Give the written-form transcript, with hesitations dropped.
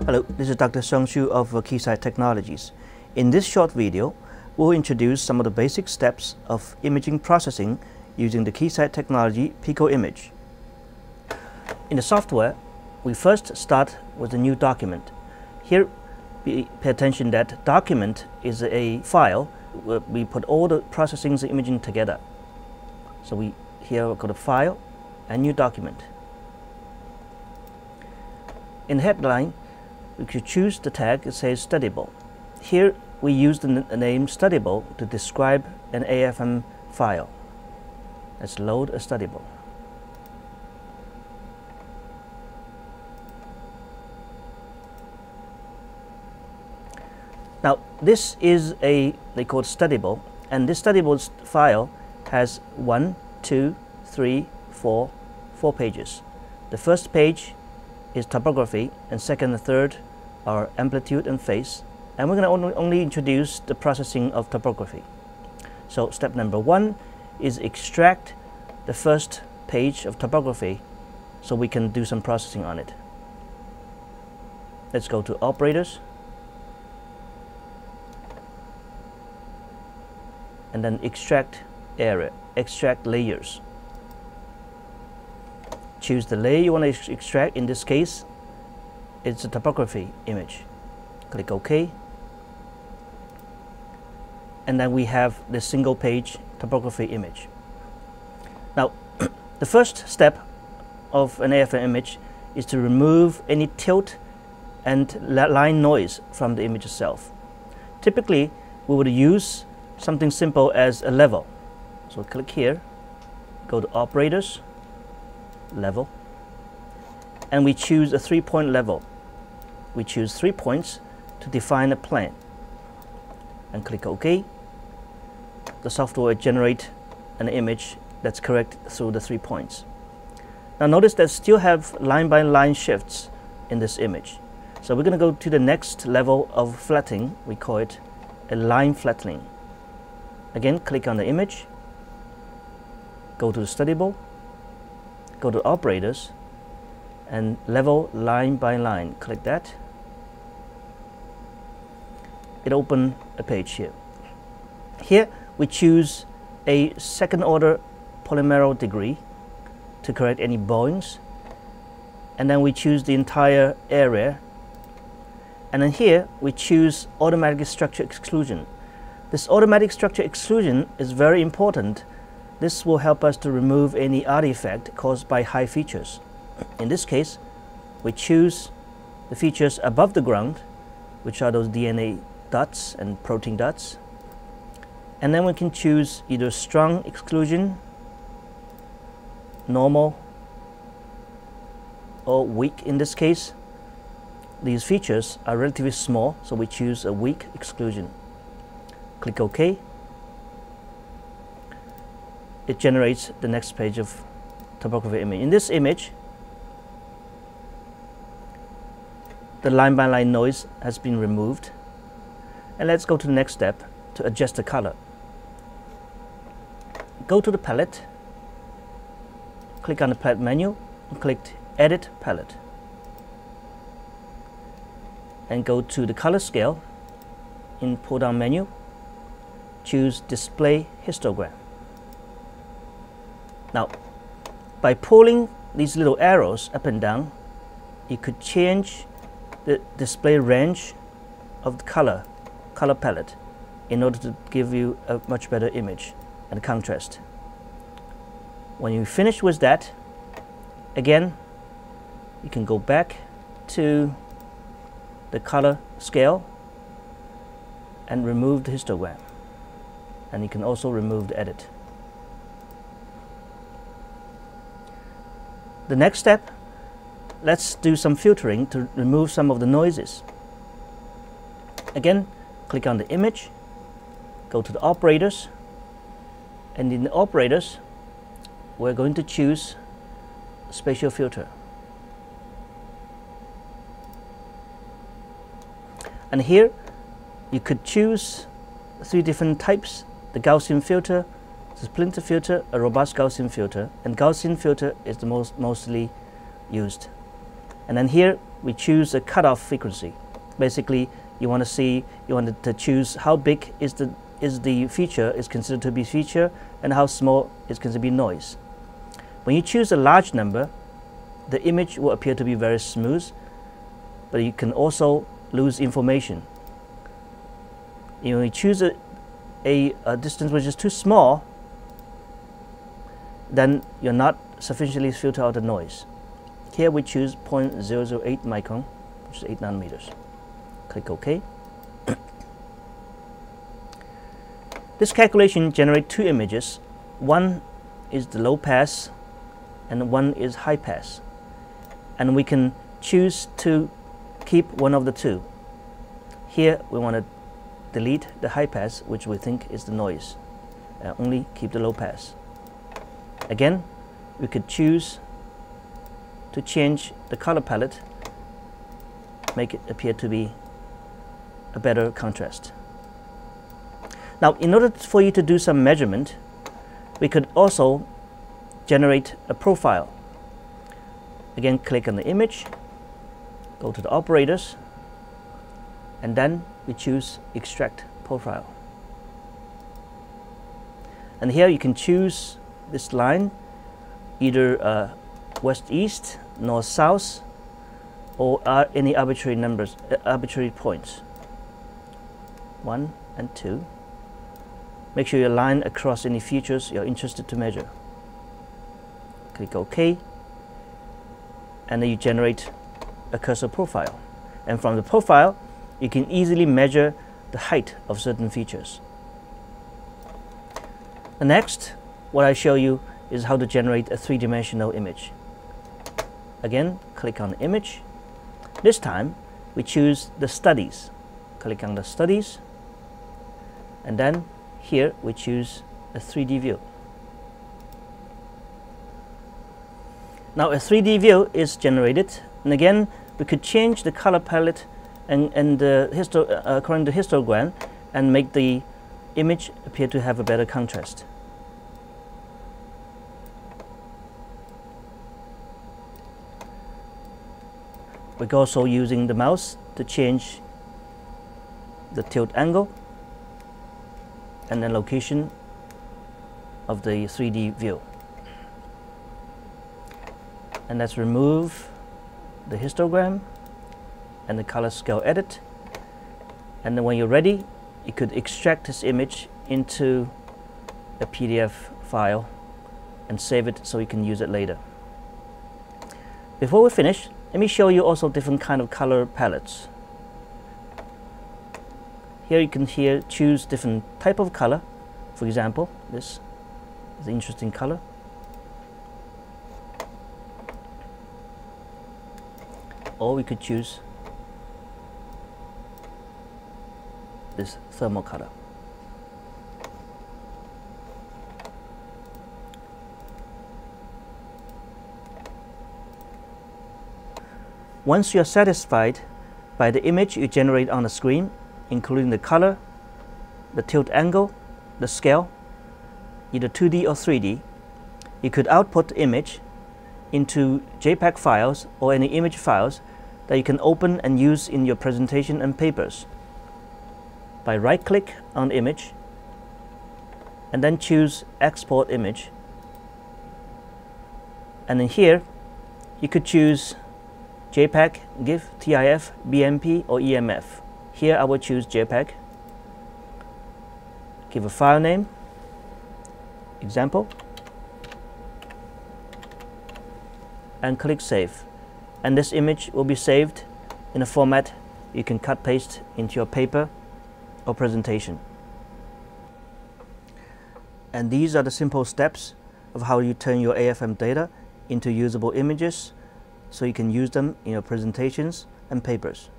Hello, this is Dr. Sung Shu of Keysight Technologies. In this short video, we'll introduce some of the basic steps of imaging processing using the Keysight technology PicoImage. In the software, we first start with a new document. Here, we pay attention that document is a file where we put all the processing and imaging together. So here we've got a file and new document. In the headline, we could choose the tag that says studyable. Here we use the name studyable to describe an AFM file. Let's load a studyable. Now this is they call it studyable, and this studyable file has 1, 2, 3, 4 pages. The first page is topography, and second and third are amplitude and phase, and we're going to only introduce the processing of topography. So step number 1 is extract the first page of topography so we can do some processing on it. Let's go to operators and then extract area, extract layers. Choose the layer you want to extract. In this case, it's a topography image. Click OK. And then we have the single page topography image. Now, the first step of an AFM image is to remove any tilt and line noise from the image itself. Typically, we would use something simple as a level. So click here, go to operators, level, and we choose a 3-point level. We choose 3 points to define a plane and click OK. The software will generate an image that's correct through the 3 points. Now notice that still have line by line shifts in this image. So we're going to go to the next level of flattening. We call it a line flattening. Again, click on the image, go to the studyable, go to operators, and level line by line. Click that. It opens a page here. Here we choose a second order polymeral degree to correct any bowings, and then we choose the entire area, and then here we choose automatic structure exclusion. This automatic structure exclusion is very important. This will help us to remove any artifact caused by high features. In this case, we choose the features above the ground, which are those DNA dots and protein dots. And then we can choose either strong exclusion, normal, or weak. In this case, these features are relatively small, so we choose a weak exclusion. Click OK. It generates the next page of topography image. In this image, the line by line noise has been removed. And let's go to the next step to adjust the color. Go to the palette, click on the palette menu, and click Edit Palette. And go to the color scale. In pull down menu, choose Display Histogram. Now, by pulling these little arrows up and down, you could change the display range of the color palette in order to give you a much better image and contrast. When you finish with that, again, you can go back to the color scale and remove the histogram. And you can also remove the edit. The next step, let's do some filtering to remove some of the noises. Again, click on the image, go to the operators, and in the operators, we're going to choose spatial filter. And here, you could choose 3 different types: the Gaussian filter, splinter filter, a robust Gaussian filter, and Gaussian filter is the mostly used. And then here we choose a cutoff frequency. Basically, you want to choose how big is the feature is considered to be feature, and how small is considered to be noise. When you choose a large number, the image will appear to be very smooth, but you can also lose information. When you choose a distance which is too small, then you're not sufficiently filtered out the noise. Here we choose 0.008 micron, which is 8 nanometers. Click OK. This calculation generates two images. One is the low pass and one is high pass. And we can choose to keep one of the two. Here we want to delete the high pass, which we think is the noise, and only keep the low pass. Again, we could choose to change the color palette, make it appear to be a better contrast. Now, in order for you to do some measurement, we could also generate a profile. Again, click on the image, go to the operators, and then we choose extract profile. And here you can choose this line, either west-east, north-south, or any arbitrary numbers, arbitrary points. 1 and 2. Make sure you align across any features you're interested to measure. Click OK, and then you generate a cursor profile. And from the profile, you can easily measure the height of certain features. The next, what I show you is how to generate a three-dimensional image. Again, click on the image. This time, we choose the studies. Click on the studies, and then here we choose a 3D view. Now a 3D view is generated, and again we could change the color palette and according to histogram, and make the image appear to have a better contrast. We're also using the mouse to change the tilt angle and the location of the 3D view. And let's remove the histogram and the color scale edit. And then when you're ready, you could extract this image into a PDF file and save it so you can use it later. Before we finish, let me show you also different kind of color palettes. Here you can choose different type of color. For example, this is an interesting color. Or we could choose this thermal color. Once you are satisfied by the image you generate on the screen, including the color, the tilt angle, the scale, either 2D or 3D, you could output the image into JPEG files or any image files that you can open and use in your presentation and papers by right-click on the image and then choose Export Image. And then here you could choose JPEG, GIF, TIF, BMP, or EMF. Here I will choose JPEG. Give a file name, example, and click Save. And this image will be saved in a format you can cut paste into your paper or presentation. And these are the simple steps of how you turn your AFM data into usable images so you can use them in your presentations and papers.